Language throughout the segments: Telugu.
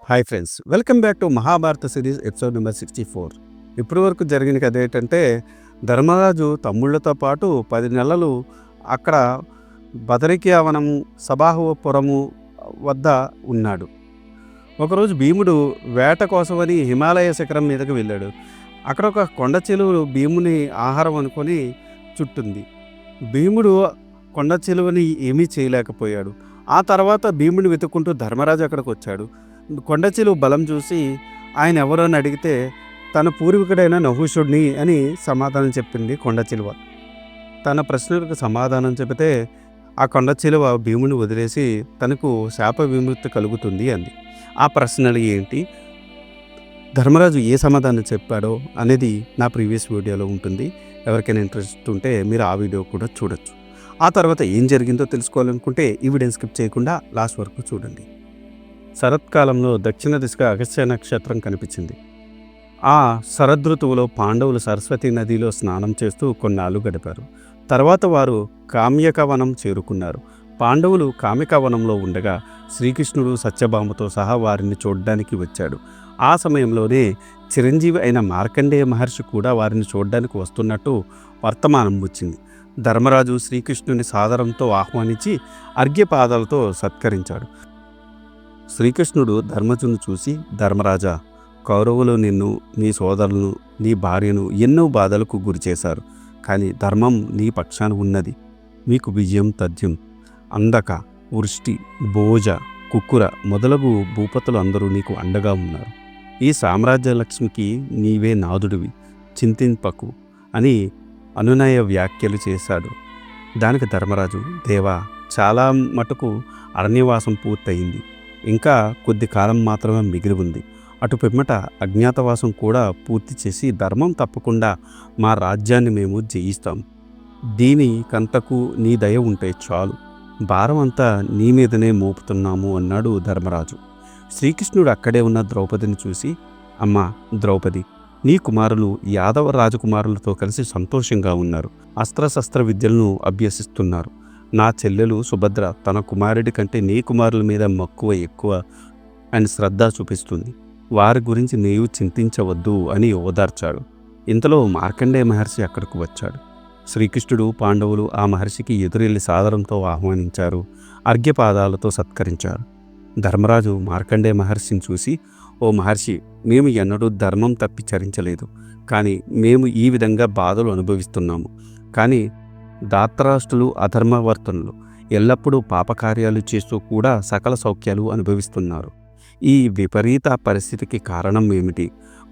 Hi friends, welcome back to Mahabharata series episode number 64. ఇప్పటి వరకు జరిగిన కథ ఏంటంటే, ధర్మరాజు తమ్ముళ్లతో పాటు 10 నెలలు అక్కడ బదరికియావనము సబాహుపురము వద్ద ఉన్నాడు. ఒకరోజు భీముడు వేట కోసమని హిమాలయ శిఖరం మీదకి వెళ్ళాడు. అక్కడ ఒక కొండ చెలువు భీముని ఆహారం అనుకొని చుట్టుంది. భీముడు కొండ చెలువని ఏమీ చేయలేకపోయాడు. ఆ తర్వాత భీముడిని వెతుక్కుంటూ ధర్మరాజు అక్కడికి వచ్చాడు. కొండ చెలువు బలం చూసి ఆయన ఎవరో అని అడిగితే తన పూర్వీకుడైన నహుషుడిని అని సమాధానం చెప్పింది కొండ చిలువ. తన ప్రశ్నలకు సమాధానం చెబితే ఆ కొండ చిలువ భీముని వదిలేసి తనకు శాప విముక్తి కలుగుతుంది అంది. ఆ ప్రశ్నలు ఏంటి, ధర్మరాజు ఏ సమాధానం చెప్పాడో అనేది నా ప్రీవియస్ వీడియోలో ఉంటుంది. ఎవరికైనా ఇంట్రెస్ట్ ఉంటే మీరు ఆ వీడియో కూడా చూడొచ్చు. ఆ తర్వాత ఏం జరిగిందో తెలుసుకోవాలనుకుంటే ఈ వీడియోని స్కిప్ చేయకుండా లాస్ట్ వరకు చూడండి. శరత్కాలంలో దక్షిణ దిశగా అగస్త్య నక్షత్రం కనిపించింది. ఆ శరదృతువులో పాండవులు సరస్వతి నదిలో స్నానం చేస్తూ కొన్నాళ్ళు గడిపారు. తర్వాత వారు కామ్యకవనం చేరుకున్నారు. పాండవులు కామ్యకవనంలో ఉండగా శ్రీకృష్ణుడు సత్యభామతో సహా వారిని చూడడానికి వచ్చాడు. ఆ సమయంలోనే చిరంజీవి అయిన మార్కండేయ మహర్షి కూడా వారిని చూడడానికి వస్తున్నట్టు వర్తమానం వచ్చింది. ధర్మరాజు శ్రీకృష్ణుని సాదరంతో ఆహ్వానించి అర్ఘ్యపాదాలతో సత్కరించాడు. శ్రీకృష్ణుడు ధర్మజును చూసి, ధర్మరాజా, కౌరవులు నిన్ను, నీ సోదరులను, నీ భార్యను ఎన్నో బాధలకు గురి చేశారు. కానీ ధర్మం నీ పక్షాన ఉన్నది. మీకు విజయం తథ్యం. అందక, వృష్టి, భోజ, కుక్కుర మొదలగు భూపతులు అందరూ నీకు అండగా ఉన్నారు. ఈ సామ్రాజ్య లక్ష్మికి నీవే నాదుడివి, చింతింపకు అని అనునయ వ్యాఖ్యలు చేశాడు. దానికి ధర్మరాజు, దేవా, చాలా మటుకు అరణ్యవాసం పూర్తయింది. ఇంకా కొద్ది కాలం మాత్రమే మిగిలి ఉంది. అటు పిమ్మట అజ్ఞాతవాసం కూడా పూర్తి చేసి ధర్మం తప్పకుండా మా రాజ్యాన్ని మేము జయిస్తాం. దీనికంతకు నీ దయ ఉంటే చాలు. భారం అంతా నీ మీదనే మోపుతున్నాము అన్నాడు ధర్మరాజు. శ్రీకృష్ణుడు అక్కడే ఉన్న ద్రౌపదిని చూసి, అమ్మా ద్రౌపది, నీ కుమారులు యాదవ రాజకుమారులతో కలిసి సంతోషంగా ఉన్నారు. అస్త్రశస్త్ర విద్యలను అభ్యసిస్తున్నారు. నా చెల్లెలు సుభద్ర తన కుమారుడి కంటే నీ కుమారుల మీద మక్కువ ఎక్కువ అని శ్రద్ధ చూపిస్తుంది. వారి గురించి నీవు చింతించవద్దు అని ఓదార్చాడు. ఇంతలో మార్కండేయ మహర్షి అక్కడికి వచ్చాడు. శ్రీకృష్ణుడు, పాండవులు ఆ మహర్షికి ఎదురెళ్లి సాదరంతో ఆహ్వానించారు. అర్ఘ్యపాదాలతో సత్కరించారు. ధర్మరాజు మార్కండేయ మహర్షిని చూసి, ఓ మహర్షి, మేము ఎన్నడూ ధర్మం తప్పి చరించలేదు. కానీ మేము ఈ విధంగా బాధలు అనుభవిస్తున్నాము. కానీ దాత్రాష్ట్రులు, అధర్మవర్తనులు ఎల్లప్పుడూ పాపకార్యాలు చేస్తూ కూడా సకల సౌఖ్యాలు అనుభవిస్తున్నారు. ఈ విపరీత పరిస్థితికి కారణం ఏమిటి?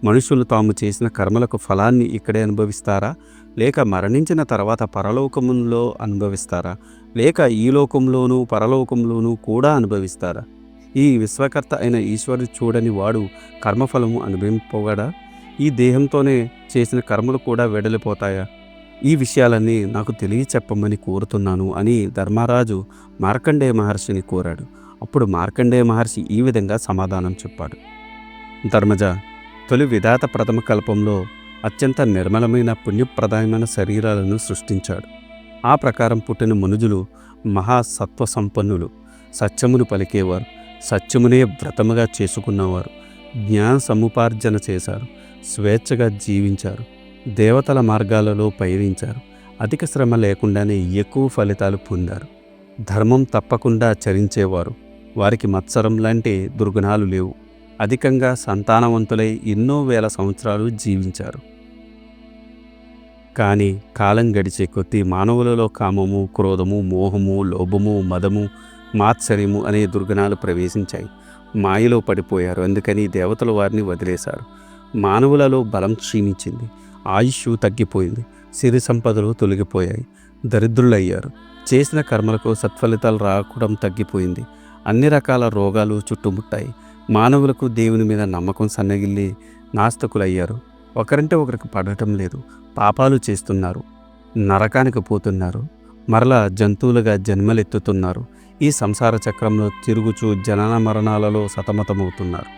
మనుషులు తాము చేసిన కర్మలకు ఫలాన్ని ఇక్కడే అనుభవిస్తారా, లేక మరణించిన తర్వాత పరలోకములో అనుభవిస్తారా, లేక ఈ లోకంలోనూ పరలోకంలోనూ కూడా అనుభవిస్తారా? ఈ విశ్వకర్త అయిన ఈశ్వరుడు చూడని వాడు కర్మఫలము అనుభవింపగడా? ఈ దేహంతోనే చేసిన కర్మలు కూడా వెడలిపోతాయా? ఈ విషయాలన్నీ నాకు తెలియచెప్పమని కోరుతున్నాను అని ధర్మరాజు మార్కండేయ మహర్షిని కోరాడు. అప్పుడు మార్కండేయ మహర్షి ఈ విధంగా సమాధానం చెప్పాడు. ధర్మజ, తొలి విధాత ప్రథమ కల్పంలో అత్యంత నిర్మలమైన పుణ్యప్రదాయమైన శరీరాలను సృష్టించాడు. ఆ ప్రకారం పుట్టిన మనుజులు మహాసత్వ సంపన్నులు, సత్యమును పలికేవారు, సత్యమునే వ్రతముగా చేసుకున్నవారు, జ్ఞాన సముపార్జన చేశారు, స్వేచ్ఛగా జీవించారు, దేవతల మార్గాలలో పయనించారు, అధిక శ్రమ లేకుండానే ఎక్కువ ఫలితాలు పొందారు. ధర్మం తప్పకుండా చరించేవారు. వారికి మత్సరం లాంటి దుర్గుణాలు లేవు. అధికంగా సంతానవంతులై ఎన్నో వేల సంవత్సరాలు జీవించారు. కానీ కాలం గడిచే కొద్దీ మానవులలో కామము, క్రోధము, మోహము, లోభము, మదము, మాత్సర్యము అనే దుర్గుణాలు ప్రవేశించాయి. మాయలో పడిపోయారు. అందుకని దేవతలు వారిని వదిలేశారు. మానవులలో బలం క్షీణించింది. ఆయుష్ తగ్గిపోయింది. సిరి సంపదలు తొలగిపోయాయి. దరిద్రులయ్యారు. చేసిన కర్మలకు సత్ఫలితాలు రావడం తగ్గిపోయింది. అన్ని రకాల రోగాలు చుట్టుముట్టాయి. మానవులకు దేవుని మీద నమ్మకం సన్నగిల్లి నాస్తికులయ్యారు. ఒకరంటే ఒకరికి పడటం లేదు. పాపాలు చేస్తున్నారు. నరకానికి పోతున్నారు. మరలా జంతువులుగా జన్మలెత్తుతున్నారు. ఈ సంసార చక్రంలో తిరుగుచూ జనన మరణాలలో సతమతమవుతున్నారు.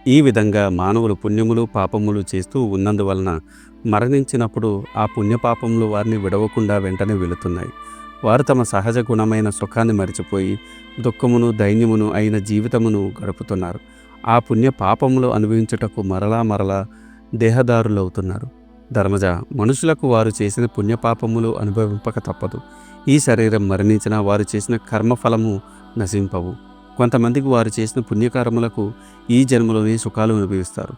ఈ విధంగా మానవులు పుణ్యములు పాపములు చేస్తూ ఉన్నందువలన మరణించినప్పుడు ఆ పుణ్యపాపములు వారిని విడవకుండా వెంటనే వెళుతున్నాయి. వారు తమ సహజ గుణమైన సుఖాన్ని మరిచిపోయి దుఃఖమును దైన్యమును అయిన జీవితమును గడుపుతున్నారు. ఆ పుణ్య పాపములు అనుభవించుటకు మరలా మరలా దేహదారులవుతున్నారు. ధర్మజ, మనుషులకు వారు చేసిన పుణ్యపాపములు అనుభవింపక తప్పదు. ఈ శరీరం మరణించినా వారు చేసిన కర్మఫలము నశింపవు. కొంతమందికి వారు చేసిన పుణ్యకర్మలకు ఈ జన్మలోనే సుఖాలు అనుభవిస్తారు.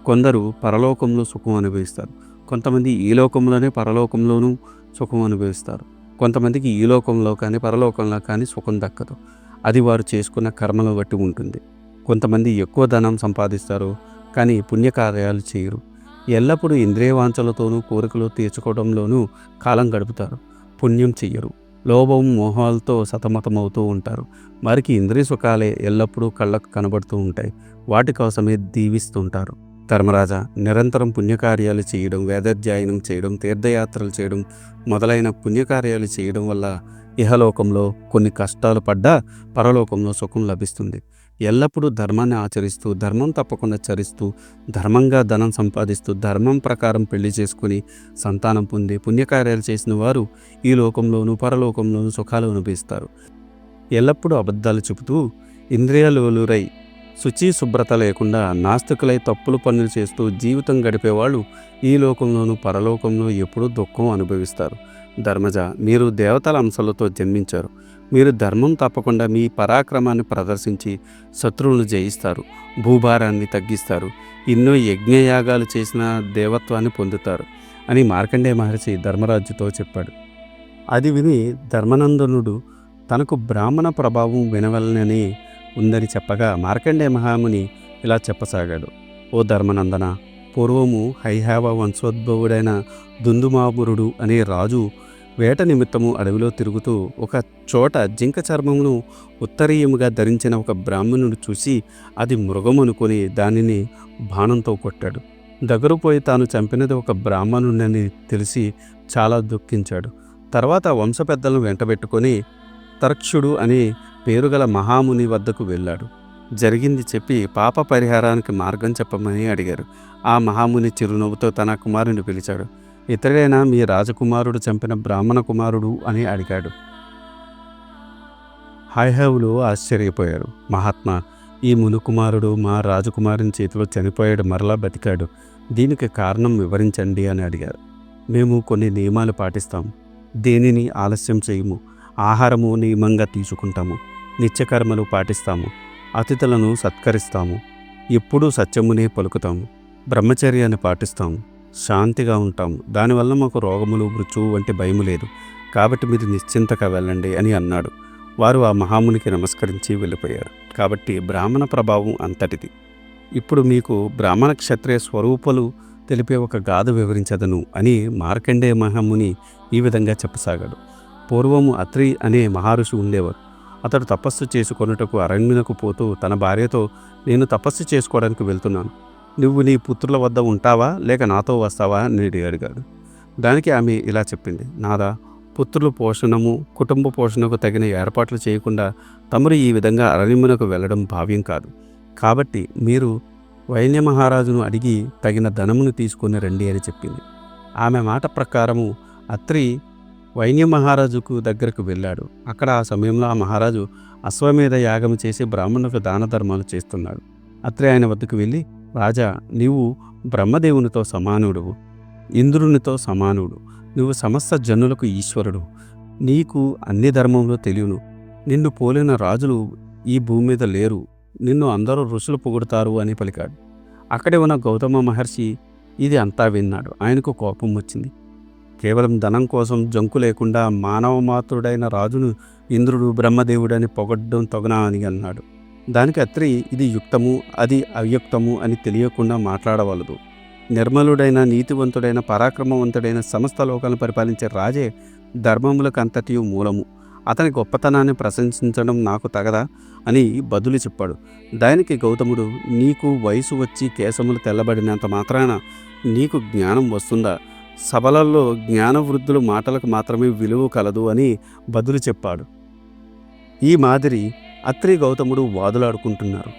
కొందరు పరలోకంలో సుఖం అనుభవిస్తారు. కొంతమంది ఈ లోకంలోనే పరలోకంలోనూ సుఖం అనుభవిస్తారు. కొంతమందికి ఈ లోకంలో కానీ పరలోకంలో కానీ సుఖం దక్కదు. అది వారు చేసుకున్న కర్మలను బట్టి ఉంటుంది. కొంతమంది ఎక్కువ ధనం సంపాదిస్తారు, కానీ పుణ్యకార్యాలు చేయరు. ఎల్లప్పుడూ ఇంద్రియవాంఛలతోనూ కోరికలు తీర్చుకోవడంలోనూ కాలం గడుపుతారు. పుణ్యం చెయ్యరు. లోభం మోహాలతో సతమతమవుతూ ఉంటారు. వారికి ఇంద్రియ సుఖాలే ఎల్లప్పుడూ కళ్ళకు కనబడుతూ ఉంటాయి. వాటి కోసమే దీవిస్తుంటారు. ధర్మరాజా, నిరంతరం పుణ్యకార్యాలు చేయడం, వేదాధ్యయనం చేయడం, తీర్థయాత్రలు చేయడం మొదలైన పుణ్యకార్యాలు చేయడం వల్ల ఇహలోకంలో కొన్ని కష్టాలు పడ్డా పరలోకంలో సుఖం లభిస్తుంది. ఎల్లప్పుడూ ధర్మాన్ని ఆచరిస్తూ, ధర్మం తప్పకుండా చరిస్తూ, ధర్మంగా ధనం సంపాదిస్తూ, ధర్మం ప్రకారం పెళ్లి చేసుకుని సంతానం పొంది పుణ్యకార్యాలు చేసిన వారు ఈ లోకంలోనూ పరలోకంలోనూ సుఖాలు అనుభవిస్తారు. ఎల్లప్పుడూ అబద్ధాలు చెబుతూ ఇంద్రియాలురై శుచి శుభ్రత లేకుండా నాస్తికులై తప్పులు పనులు చేస్తూ జీవితం గడిపేవాళ్ళు ఈ లోకంలోనూ పరలోకంలో ఎప్పుడూ దుఃఖం అనుభవిస్తారు. ధర్మజ, మీరు దేవతల అంశాలతో జన్మించారు. మీరు ధర్మం తప్పకుండా మీ పరాక్రమాన్ని ప్రదర్శించి శత్రువులను జయిస్తారు, భూభారాన్ని తగ్గిస్తారు, ఎన్నో యజ్ఞయాగాలు చేసిన దేవత్వాన్ని పొందుతారు అని మార్కండేయ మహర్షి ధర్మరాజుతో చెప్పాడు. అది విని ధర్మనందనుడు తనకు బ్రాహ్మణ ప్రభావం వినవలనని ఉందని చెప్పగా మార్కండేయ మహాముని ఇలా చెప్పసాగాడు. ఓ ధర్మనందన, పూర్వము హైహావ వంశోద్భవుడైన దుందుమామురుడు అనే రాజు వేట నిమిత్తము అడవిలో తిరుగుతూ ఒక చోట జింక చర్మమును ఉత్తరీయముగా ధరించిన ఒక బ్రాహ్మణుడు చూసి అది మృగమనుకొని దానిని బాణంతో కొట్టాడు. దగ్గర పోయి తాను చంపినది ఒక బ్రాహ్మణుడని తెలిసి చాలా దుఃఖించాడు. తర్వాత వంశ పెద్దలను వెంటబెట్టుకొని తర్క్షుడు అనే పేరుగల మహాముని వద్దకు వెళ్ళాడు. జరిగింది చెప్పి పాప పరిహారానికి మార్గం చెప్పమని అడిగారు. ఆ మహాముని చిరునవ్వుతో తన కుమారుని పిలిచాడు. ఇతడైనా మీ రాజకుమారుడు చంపిన బ్రాహ్మణ కుమారుడు అని అడిగాడు. హైహవులు ఆశ్చర్యపోయారు. మహాత్మా, ఈ మునుకుమారుడు మా రాజకుమారుని చేతిలో చనిపోయాడు, మరలా బతికాడు. దీనికి కారణం వివరించండి అని అడిగారు. మేము కొన్ని నియమాలు పాటిస్తాము. దేనిని ఆలస్యం చేయము. ఆహారము నియమంగా తీసుకుంటాము. నిత్యకర్మలు పాటిస్తాము. అతిథులను సత్కరిస్తాము. ఎప్పుడూ సత్యమునే పలుకుతాము. బ్రహ్మచర్యాన్ని పాటిస్తాము. శాంతిగా ఉంటాము. దానివల్ల మాకు రోగములు మృత్యువు వంటి భయము లేదు. కాబట్టి మీరు నిశ్చింతగా వెళ్ళండి అని అన్నాడు. వారు ఆ మహామునికి నమస్కరించి వెళ్ళిపోయారు. కాబట్టి బ్రాహ్మణ ప్రభావం అంతటిది. ఇప్పుడు మీకు బ్రాహ్మణ క్షత్రియ స్వరూపాలు తెలిపే ఒక గాథ వివరించదను అని మార్కండేయ మహాముని ఈ విధంగా చెప్పసాగాడు. పూర్వము అత్రి అనే మహర్షి ఉండేవారు. అతడు తపస్సు చేసుకొనుటకు అరణ్యునకు పోతూ తన భార్యతో, నేను తపస్సు చేసుకోవడానికి వెళ్తున్నాను. నువ్వు నీ పుత్రుల వద్ద ఉంటావా లేక నాతో వస్తావా అని అడిగాడు. దానికి ఆమె ఇలా చెప్పింది. నాదా, పుత్రుల పోషణము కుటుంబ పోషణకు తగిన ఏర్పాట్లు చేయకుండా తమరు ఈ విధంగా అరణ్యమునకు వెళ్ళడం భావ్యం కాదు. కాబట్టి మీరు వైన్య మహారాజును అడిగి తగిన ధనమును తీసుకుని రండి అని చెప్పింది. ఆమె మాట ప్రకారము అత్రి వైన్య మహారాజుకు దగ్గరకు వెళ్ళాడు. అక్కడ ఆ సమయంలో ఆ మహారాజు అశ్వమేధ యాగం చేసి బ్రాహ్మణులకు దాన ధర్మాలు చేస్తున్నాడు. అత్రి ఆయన వద్దకు వెళ్ళి, రాజా, నీవు బ్రహ్మదేవునితో సమానుడు, ఇంద్రునితో సమానుడు. నువ్వు సమస్త జనులకు ఈశ్వరుడు. నీకు అన్ని ధర్మంలో తెలియను. నిన్ను పోలిన రాజులు ఈ భూమి మీద లేరు. నిన్ను అందరూ ఋషులు పొగుడుతారు అని పలికాడు. అక్కడే ఉన్న గౌతమ మహర్షి ఇది అంతా విన్నాడు. ఆయనకు కోపం వచ్చింది. కేవలం ధనం కోసం జంకు లేకుండా మానవ మాతృడైన రాజును ఇంద్రుడు బ్రహ్మదేవుడని పొగడ్డం తగునా అని అన్నాడు. దానికి అత్రి ఇది యుక్తము అది అవ్యుక్తము అని తెలియకుండా మాట్లాడవలదు. నిర్మలుడైన నీతివంతుడైన పరాక్రమవంతుడైన సమస్త లోకాలను పరిపాలించే రాజే ధర్మములకు అంతటి మూలము. అతని గొప్పతనాన్ని ప్రశంసించడం నాకు తగదా అని బదులు చెప్పాడు. దానికి గౌతముడు, నీకు వయసు వచ్చి కేశములు తెల్లబడినంత మాత్రాన నీకు జ్ఞానం వస్తుందా? సభలలో జ్ఞానవృద్ధుల మాటలకు మాత్రమే విలువ కలదు అని బదులు చెప్పాడు. ఈ మాదిరి అత్రి గౌతముడు వాదులాడుకుంటున్నారు.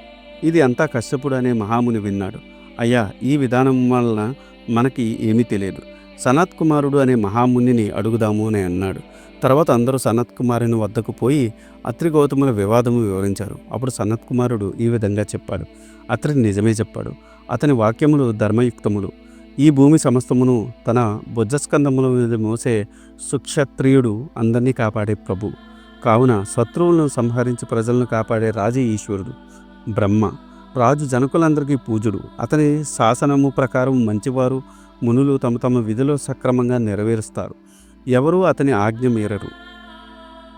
ఇది అంతా కశ్యపుడు అనే మహాముని విన్నాడు. అయ్యా, ఈ విధానం వలన మనకి ఏమీ తెలియదు. సనత్ కుమారుడు అనే మహామునిని అడుగుదాము అని అన్నాడు. తర్వాత అందరూ సనత్ కుమారుని వద్దకు పోయి అత్రి గౌతముల వివాదము వివరించారు. అప్పుడు సనత్ కుమారుడు ఈ విధంగా చెప్పాడు. అత్రి నిజమే చెప్పాడు. అతని వాక్యములు ధర్మయుక్తములు. ఈ భూమి సమస్తమును తన భుజస్కంధముల మీద మోసే సుక్షత్రియుడు అందరినీ కాపాడే ప్రభు. కావున శత్రువులను సంహరించి ప్రజలను కాపాడే రాజే ఈశ్వరుడు బ్రహ్మ. రాజు జనకులందరికీ పూజుడు. అతని శాసనము ప్రకారం మంచివారు మునులు తమ తమ విధులు సక్రమంగా నెరవేరుస్తారు. ఎవరూ అతని ఆజ్ఞ మీరరు.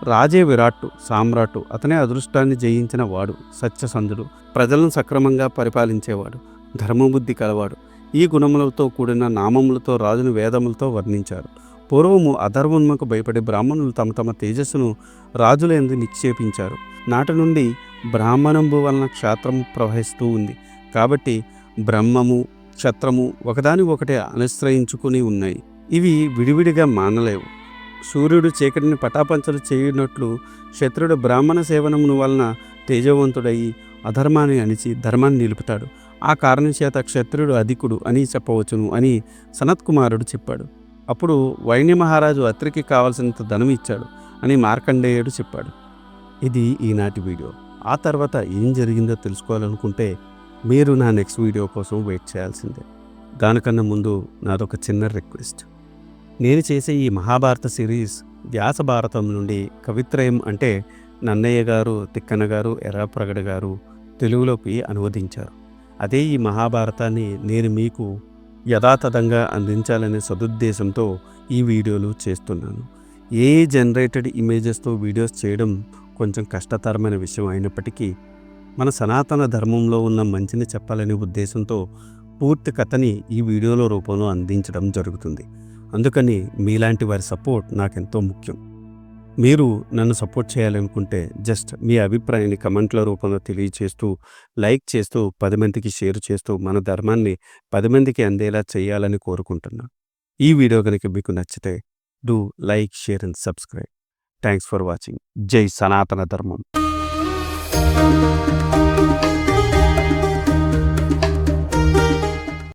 రాజే విరాట్టు సామ్రాట్టు. అతనే అదృష్టాన్ని జయించిన వాడు సత్యసంధుడు. ప్రజలను సక్రమంగా పరిపాలించేవాడు. ధర్మబుద్ధి కలవాడు. ఈ గుణములతో కూడిన నామములతో రాజును వేదములతో వర్ణించారు. పూర్వము అధర్వమునకు భయపడే బ్రాహ్మణులు తమ తమ తేజస్సును రాజులందు నిక్షేపించారు. నాటి నుండి బ్రాహ్మణంబు వలన క్షాత్రము ప్రవహిస్తూ ఉంది. కాబట్టి బ్రహ్మము క్షత్రము ఒకదాని ఒకటే అనుశ్రయించుకుని ఉన్నాయి. ఇవి విడివిడిగా మానలేవు. సూర్యుడు చీకటిని పటాపంచలు చేయునట్లు క్షత్రుడు బ్రాహ్మణ సేవనమును వలన తేజవంతుడయి అధర్మాన్ని అణిచి ధర్మాన్ని నిలుపుతాడు. ఆ కారణం చేత క్షత్రుడు అధికుడు అని చెప్పవచ్చును అని సనత్ కుమారుడు చెప్పాడు. అప్పుడు వైన్య మహారాజు అత్రికి కావలసినంత ధనం ఇచ్చాడు అని మార్కండేయుడు చెప్పాడు. ఇది ఈనాటి వీడియో. ఆ తర్వాత ఏం జరిగిందో తెలుసుకోవాలనుకుంటే మీరు నా నెక్స్ట్ వీడియో కోసం వెయిట్ చేయాల్సిందే. దానికన్నా ముందు నాదొక చిన్న రిక్వెస్ట్. నేను చేసే ఈ మహాభారత సిరీస్ వ్యాస భారతం నుండి కవిత్రయం అంటే నన్నయ్య గారు, తిక్కన గారు, ఎర్రాప్రగడ గారు తెలుగులోకి అనువదించారు. అదే ఈ మహాభారతాన్ని నేను మీకు యథాతథంగా అందించాలనే సదుద్దేశంతో ఈ వీడియోలు చేస్తున్నాను. ఏ జనరేటెడ్ ఇమేజెస్తో వీడియోస్ చేయడం కొంచెం కష్టతరమైన విషయం అయినప్పటికీ మన సనాతన ధర్మంలో ఉన్న మంచిని చెప్పాలనే ఉద్దేశంతో పూర్తి కథని ఈ వీడియోల రూపంలో అందించడం జరుగుతుంది. అందుకని మీలాంటి వారి సపోర్ట్ నాకెంతో ముఖ్యం. మీరు నన్ను సపోర్ట్ చేయాలనుకుంటే జస్ట్ మీ అభిప్రాయాన్ని కమెంట్ల రూపంలో తెలియచేస్తూ, లైక్ చేస్తూ, 10 మందికి షేర్ చేస్తూ మన ధర్మాన్ని 10 మందికి అందేలా చేయాలని కోరుకుంటున్నాను. ఈ వీడియో కనుక మీకు నచ్చితే do like, share and subscribe. Thanks for watching. జై సనాతన ధర్మం.